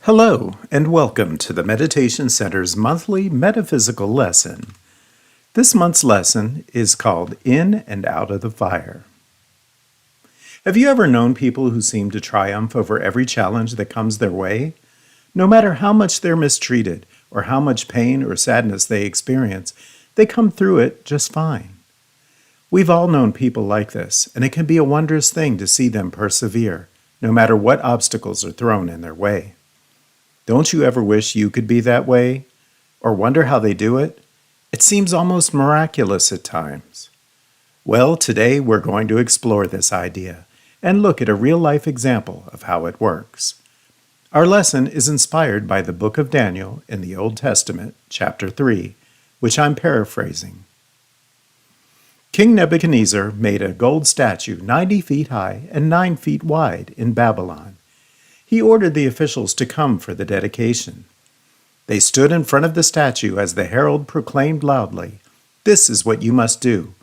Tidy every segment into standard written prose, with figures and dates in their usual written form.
Hello, and welcome to the Meditation Center's monthly metaphysical lesson. This month's lesson is called In and Out of the Fire. Have you ever known people who seem to triumph over every challenge that comes their way? No matter how much they're mistreated or how much pain or sadness they experience, they come through it just fine. We've all known people like this, and it can be a wondrous thing to see them persevere, no matter what obstacles are thrown in their way. Don't you ever wish you could be that way? Or wonder how they do it? It seems almost miraculous at times. Well, today we're going to explore this idea and look at a real-life example of how it works. Our lesson is inspired by the book of Daniel in the Old Testament, chapter 3, which I'm paraphrasing. King Nebuchadnezzar made a gold statue 90 feet high and 9 feet wide in Babylon. He ordered the officials to come for the dedication. They stood in front of the statue as the herald proclaimed loudly, "This is what you must do.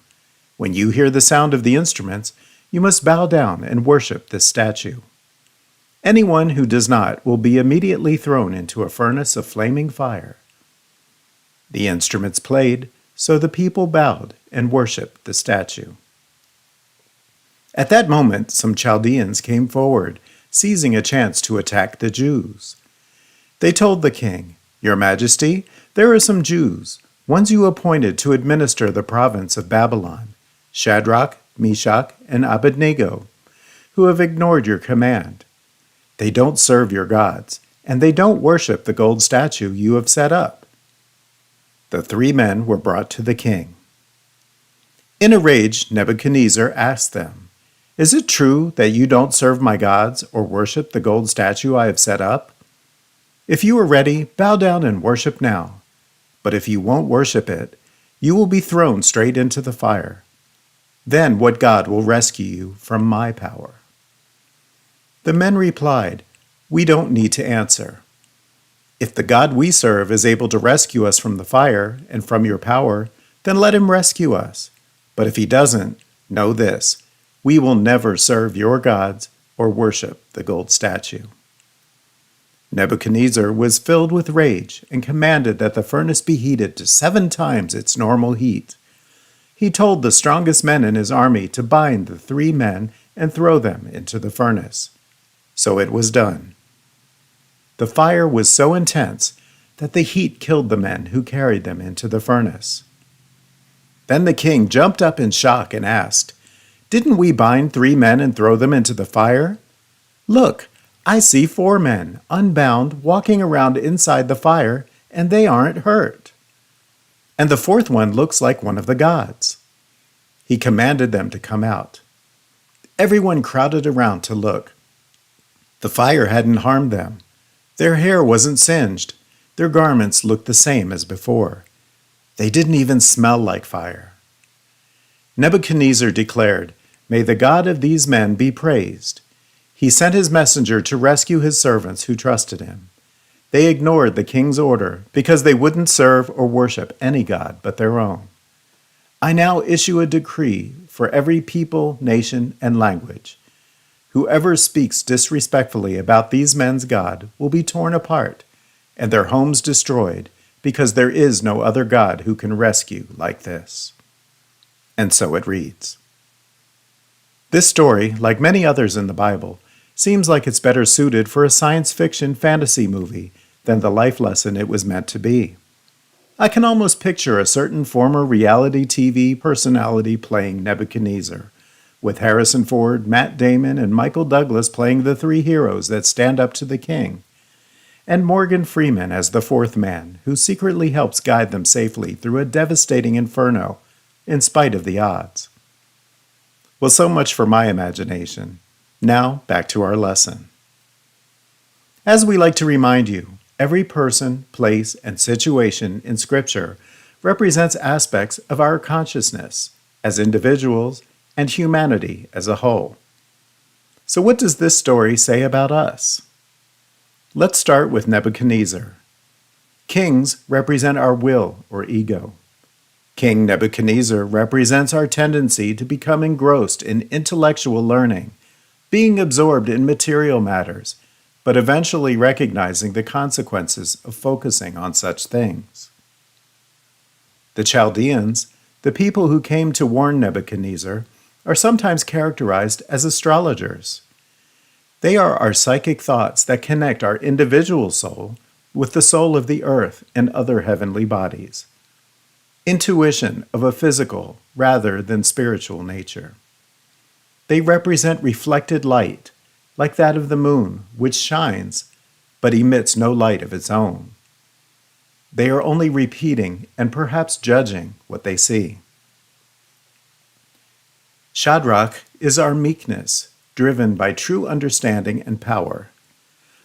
When you hear the sound of the instruments, you must bow down and worship this statue. Anyone who does not will be immediately thrown into a furnace of flaming fire." The instruments played, so the people bowed and worshiped the statue. At that moment, some Chaldeans came forward, seizing a chance to attack the Jews. They told the king, "Your Majesty, there are some Jews, ones you appointed to administer the province of Babylon, Shadrach, Meshach, and Abednego, who have ignored your command. They don't serve your gods, and they don't worship the gold statue you have set up." The 3 men were brought to the king. In a rage, Nebuchadnezzar asked them, "Is it true that you don't serve my gods or worship the gold statue I have set up? If you are ready, bow down and worship now. But if you won't worship it, you will be thrown straight into the fire. Then what God will rescue you from my power?" The men replied, "We don't need to answer. If the God we serve is able to rescue us from the fire and from your power, then let him rescue us. But if he doesn't, know this: we will never serve your gods or worship the gold statue." Nebuchadnezzar was filled with rage and commanded that the furnace be heated to 7 times its normal heat. He told the strongest men in his army to bind the 3 men and throw them into the furnace. So it was done. The fire was so intense that the heat killed the men who carried them into the furnace. Then the king jumped up in shock and asked, "Didn't we bind 3 men and throw them into the fire? Look, I see 4 men, unbound, walking around inside the fire, and they aren't hurt. And the 4th one looks like one of the gods." He commanded them to come out. Everyone crowded around to look. The fire hadn't harmed them. Their hair wasn't singed. Their garments looked the same as before. They didn't even smell like fire. Nebuchadnezzar declared, "May the God of these men be praised. He sent his messenger to rescue his servants who trusted him. They ignored the king's order because they wouldn't serve or worship any god but their own. I now issue a decree for every people, nation, and language. Whoever speaks disrespectfully about these men's God will be torn apart and their homes destroyed, because there is no other God who can rescue like this." And so it reads. This story, like many others in the Bible, seems like it's better suited for a science fiction fantasy movie than the life lesson it was meant to be. I can almost picture a certain former reality TV personality playing Nebuchadnezzar, with Harrison Ford, Matt Damon, and Michael Douglas playing the 3 heroes that stand up to the king, and Morgan Freeman as the 4th man, who secretly helps guide them safely through a devastating inferno in spite of the odds. Well, so much for my imagination. Now, back to our lesson. As we like to remind you, every person, place, and situation in Scripture represents aspects of our consciousness as individuals and humanity as a whole. So what does this story say about us? Let's start with Nebuchadnezzar. Kings represent our will or ego. King Nebuchadnezzar represents our tendency to become engrossed in intellectual learning, being absorbed in material matters, but eventually recognizing the consequences of focusing on such things. The Chaldeans, the people who came to warn Nebuchadnezzar, are sometimes characterized as astrologers. They are our psychic thoughts that connect our individual soul with the soul of the earth and other heavenly bodies. Intuition of a physical rather than spiritual nature. They represent reflected light, like that of the moon, which shines, but emits no light of its own. They are only repeating and perhaps judging what they see. Shadrach is our meekness, driven by true understanding and power.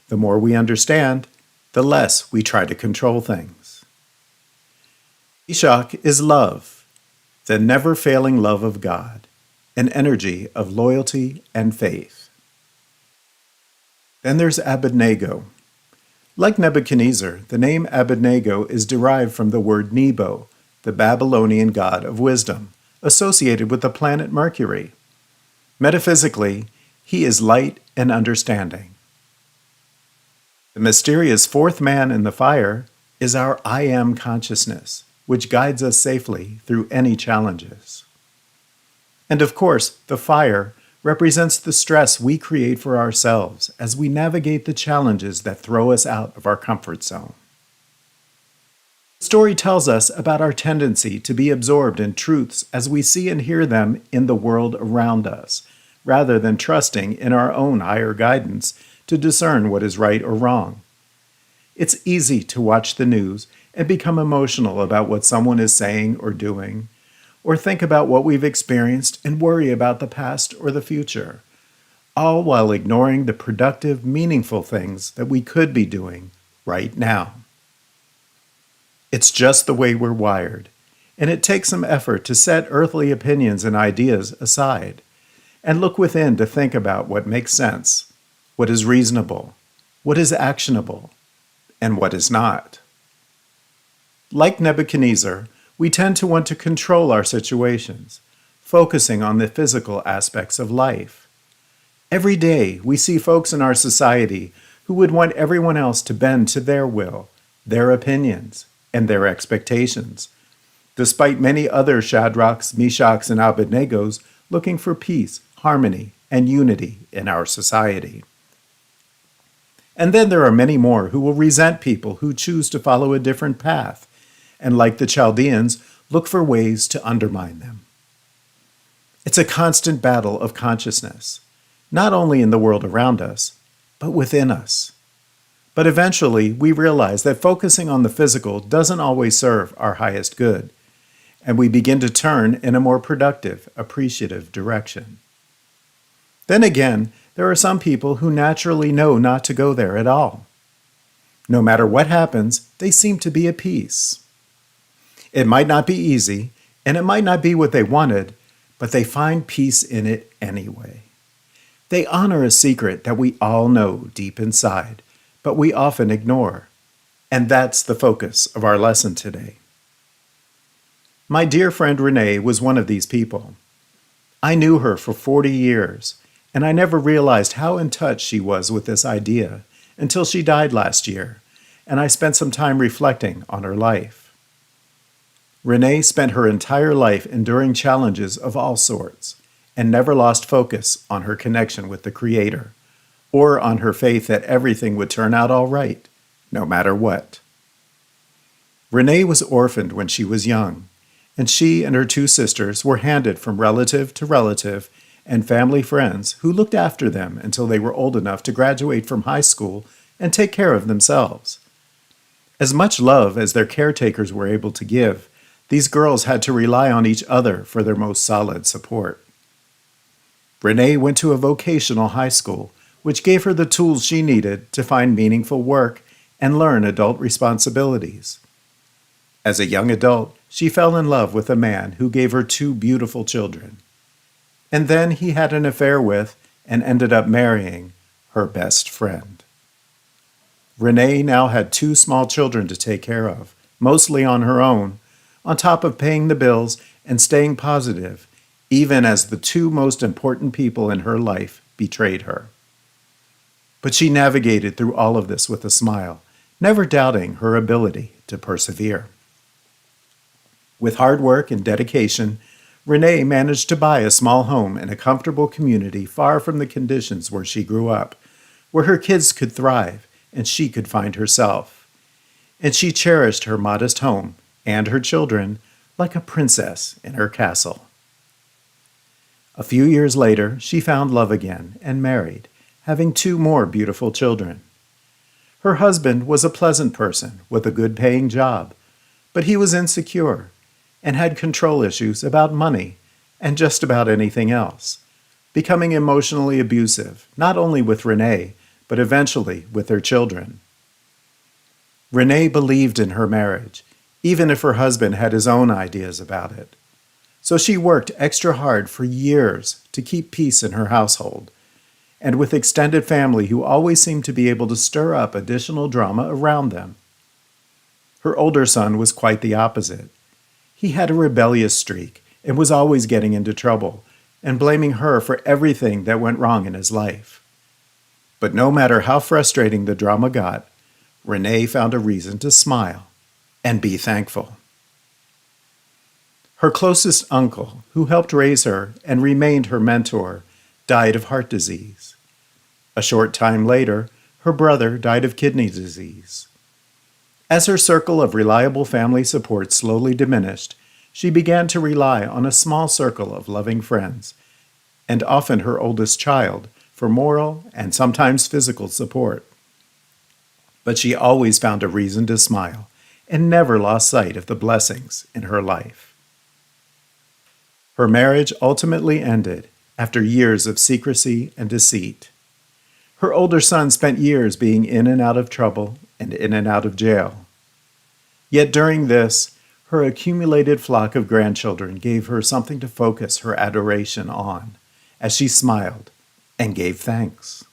The more we understand, the less we try to control things. Meshach is love, the never-failing love of God, an energy of loyalty and faith. Then there's Abednego. Like Nebuchadnezzar, the name Abednego is derived from the word Nebo, the Babylonian god of wisdom, associated with the planet Mercury. Metaphysically, he is light and understanding. The mysterious fourth man in the fire is our I Am consciousness, which guides us safely through any challenges. And of course, the fire represents the stress we create for ourselves as we navigate the challenges that throw us out of our comfort zone. The story tells us about our tendency to be absorbed in truths as we see and hear them in the world around us, rather than trusting in our own higher guidance to discern what is right or wrong. It's easy to watch the news and become emotional about what someone is saying or doing, or think about what we've experienced and worry about the past or the future, all while ignoring the productive, meaningful things that we could be doing right now. It's just the way we're wired, and it takes some effort to set earthly opinions and ideas aside and look within to think about what makes sense, what is reasonable, what is actionable, and what is not. Like Nebuchadnezzar, we tend to want to control our situations, focusing on the physical aspects of life. Every day, we see folks in our society who would want everyone else to bend to their will, their opinions, and their expectations, despite many other Shadrachs, Meshachs, and Abednegos looking for peace, harmony, and unity in our society. And then there are many more who will resent people who choose to follow a different path, and like the Chaldeans, look for ways to undermine them. It's a constant battle of consciousness, not only in the world around us, but within us. But eventually, we realize that focusing on the physical doesn't always serve our highest good, and we begin to turn in a more productive, appreciative direction. Then again, there are some people who naturally know not to go there at all. No matter what happens, they seem to be at peace. It might not be easy, and it might not be what they wanted, but they find peace in it anyway. They honor a secret that we all know deep inside, but we often ignore. And that's the focus of our lesson today. My dear friend Renee was one of these people. I knew her for 40 years, and I never realized how in touch she was with this idea until she died last year, and I spent some time reflecting on her life. Renee spent her entire life enduring challenges of all sorts and never lost focus on her connection with the Creator or on her faith that everything would turn out all right, no matter what. Renee was orphaned when she was young, and she and her two sisters were handed from relative to relative and family friends who looked after them until they were old enough to graduate from high school and take care of themselves. As much love as their caretakers were able to give, these girls had to rely on each other for their most solid support. Renee went to a vocational high school, which gave her the tools she needed to find meaningful work and learn adult responsibilities. As a young adult, she fell in love with a man who gave her two beautiful children. And then he had an affair with and ended up marrying her best friend. Renee now had two small children to take care of, mostly on her own, on top of paying the bills and staying positive, even as the two most important people in her life betrayed her. But she navigated through all of this with a smile, never doubting her ability to persevere. With hard work and dedication, Renee managed to buy a small home in a comfortable community far from the conditions where she grew up, where her kids could thrive and she could find herself. And she cherished her modest home and her children like a princess in her castle. A few years later, she found love again and married, having 2 more beautiful children. Her husband was a pleasant person with a good-paying job, but he was insecure and had control issues about money and just about anything else, becoming emotionally abusive, not only with Renee, but eventually with their children. Renee believed in her marriage, even if her husband had his own ideas about it. So she worked extra hard for years to keep peace in her household, and with extended family who always seemed to be able to stir up additional drama around them. Her older son was quite the opposite. He had a rebellious streak and was always getting into trouble and blaming her for everything that went wrong in his life. But no matter how frustrating the drama got, Renee found a reason to smile and be thankful. Her closest uncle, who helped raise her and remained her mentor, died of heart disease. A short time later, her brother died of kidney disease. As her circle of reliable family support slowly diminished, she began to rely on a small circle of loving friends, and often her oldest child, for moral and sometimes physical support. But she always found a reason to smile and never lost sight of the blessings in her life. Her marriage ultimately ended after years of secrecy and deceit. Her older son spent years being in and out of trouble and in and out of jail. Yet during this, her accumulated flock of grandchildren gave her something to focus her adoration on, as she smiled and gave thanks.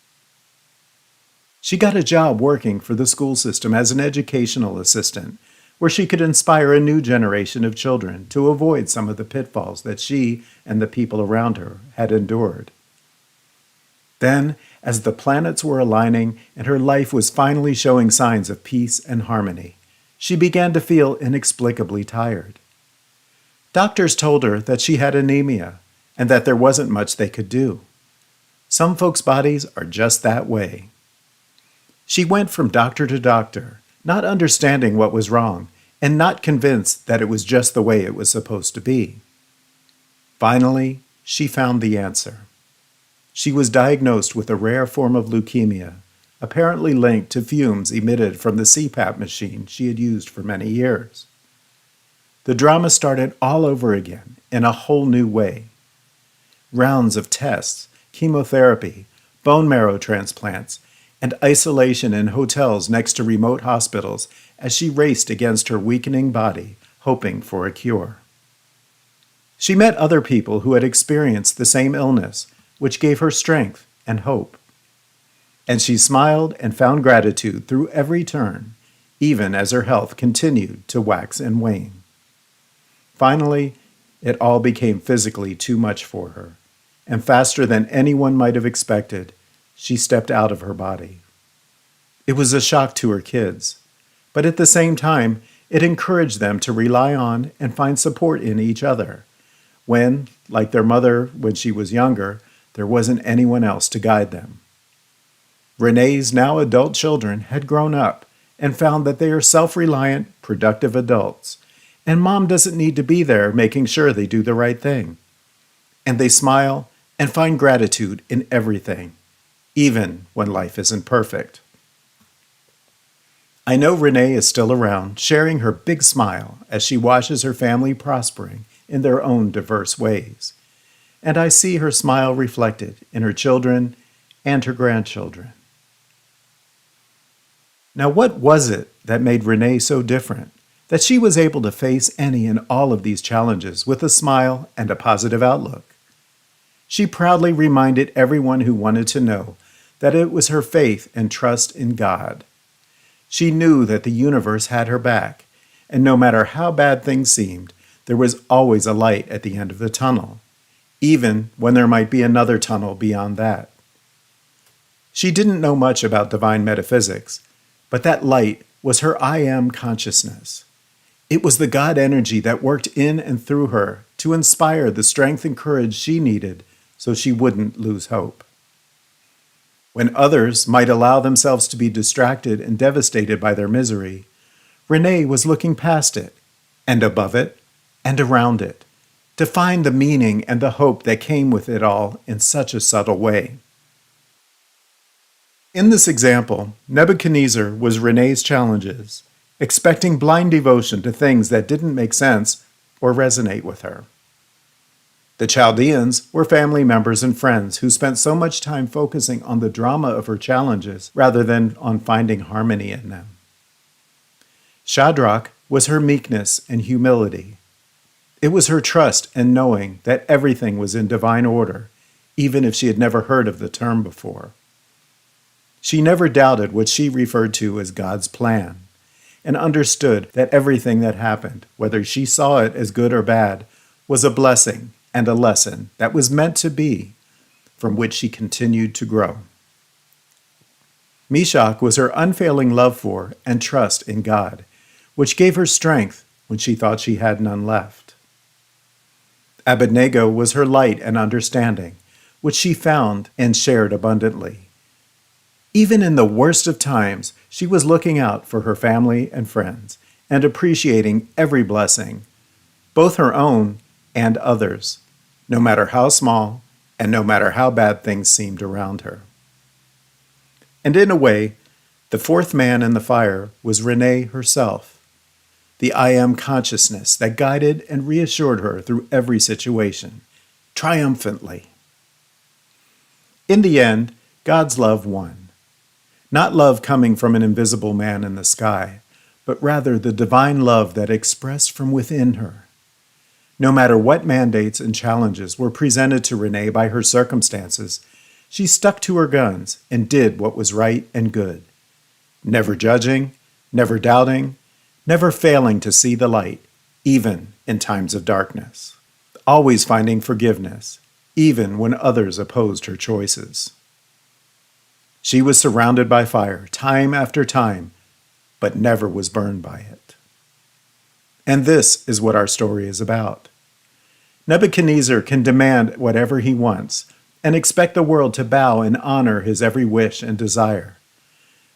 She got a job working for the school system as an educational assistant, where she could inspire a new generation of children to avoid some of the pitfalls that she and the people around her had endured. Then, as the planets were aligning and her life was finally showing signs of peace and harmony, she began to feel inexplicably tired. Doctors told her that she had anemia and that there wasn't much they could do. Some folks' bodies are just that way. She went from doctor to doctor, not understanding what was wrong and not convinced that it was just the way it was supposed to be. Finally, she found the answer. She was diagnosed with a rare form of leukemia, apparently linked to fumes emitted from the CPAP machine she had used for many years. The drama started all over again in a whole new way. Rounds of tests, chemotherapy, bone marrow transplants, and isolation in hotels next to remote hospitals as she raced against her weakening body, hoping for a cure. She met other people who had experienced the same illness, which gave her strength and hope. And she smiled and found gratitude through every turn, even as her health continued to wax and wane. Finally, it all became physically too much for her, and faster than anyone might have expected, she stepped out of her body. It was a shock to her kids, but at the same time, it encouraged them to rely on and find support in each other, when, like their mother when she was younger, there wasn't anyone else to guide them. Renee's now adult children had grown up and found that they are self-reliant, productive adults, and mom doesn't need to be there making sure they do the right thing. And they smile and find gratitude in everything, even when life isn't perfect. I know Renee is still around, sharing her big smile as she watches her family prospering in their own diverse ways. And I see her smile reflected in her children and her grandchildren. Now, what was it that made Renee so different, that she was able to face any and all of these challenges with a smile and a positive outlook? She proudly reminded everyone who wanted to know that it was her faith and trust in God. She knew that the universe had her back, and no matter how bad things seemed, there was always a light at the end of the tunnel, even when there might be another tunnel beyond that. She didn't know much about divine metaphysics, but that light was her I am consciousness. It was the God energy that worked in and through her to inspire the strength and courage she needed so she wouldn't lose hope. When others might allow themselves to be distracted and devastated by their misery, Renee was looking past it, and above it, and around it, to find the meaning and the hope that came with it all in such a subtle way. In this example, Nebuchadnezzar was Renee's challenges, expecting blind devotion to things that didn't make sense or resonate with her. The Chaldeans were family members and friends who spent so much time focusing on the drama of her challenges rather than on finding harmony in them. Shadrach was her meekness and humility. It was her trust and knowing that everything was in divine order, even if she had never heard of the term before. She never doubted what she referred to as God's plan, and understood that everything that happened, whether she saw it as good or bad, was a blessing and a lesson that was meant to be, from which she continued to grow. Meshach was her unfailing love for and trust in God, which gave her strength when she thought she had none left. Abednego was her light and understanding, which she found and shared abundantly. Even in the worst of times, she was looking out for her family and friends and appreciating every blessing, both her own and others, no matter how small and no matter how bad things seemed around her. And in a way, the fourth man in the fire was Renee herself, the I am consciousness that guided and reassured her through every situation, triumphantly. In the end, God's love won. Not love coming from an invisible man in the sky, but rather the divine love that expressed from within her. No matter what mandates and challenges were presented to Renee by her circumstances, she stuck to her guns and did what was right and good, never judging, never doubting, never failing to see the light, even in times of darkness, always finding forgiveness, even when others opposed her choices. She was surrounded by fire time after time, but never was burned by it. And this is what our story is about. Nebuchadnezzar can demand whatever he wants and expect the world to bow and honor his every wish and desire.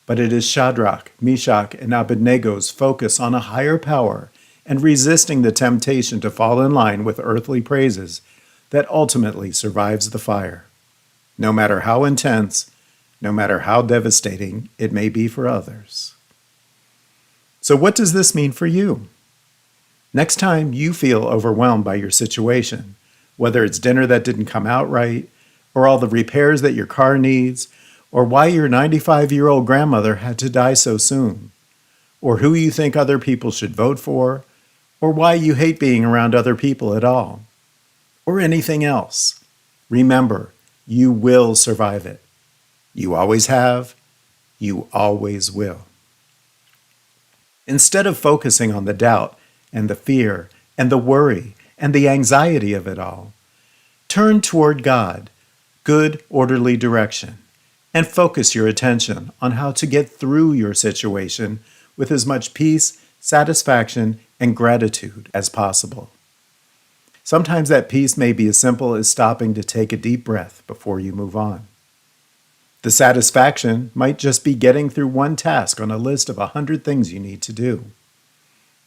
But it is Shadrach, Meshach, and Abednego's focus on a higher power and resisting the temptation to fall in line with earthly praises that ultimately survives the fire, no matter how intense, no matter how devastating it may be for others. So what does this mean for you? Next time you feel overwhelmed by your situation, whether it's dinner that didn't come out right, or all the repairs that your car needs, or why your 95-year-old grandmother had to die so soon, or who you think other people should vote for, or why you hate being around other people at all, or anything else, remember, you will survive it. You always have, you always will. Instead of focusing on the doubt and the fear and the worry and the anxiety of it all, turn toward God, good, orderly direction, and focus your attention on how to get through your situation with as much peace, satisfaction, and gratitude as possible. Sometimes that peace may be as simple as stopping to take a deep breath before you move on. The satisfaction might just be getting through one task on a list of 100 things you need to do.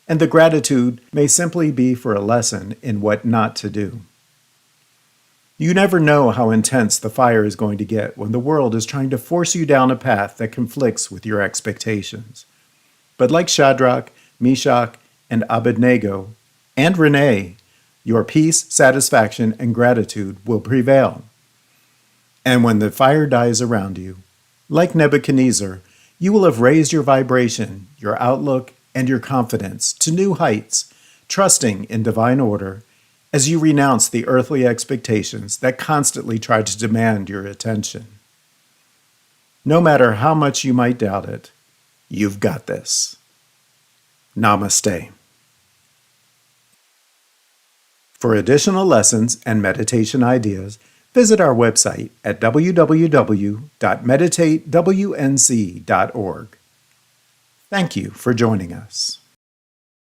And the gratitude may simply be for a lesson in what not to do. You never know how intense the fire is going to get when the world is trying to force you down a path that conflicts with your expectations. But like Shadrach, Meshach, and Abednego, and Renee, your peace, satisfaction, and gratitude will prevail. And when the fire dies around you, like Nebuchadnezzar, you will have raised your vibration, your outlook, and your confidence to new heights, trusting in divine order as you renounce the earthly expectations that constantly try to demand your attention. No matter how much you might doubt it, you've got this. Namaste. For additional lessons and meditation ideas, Visit our website at www.meditatewnc.org. Thank you for joining us.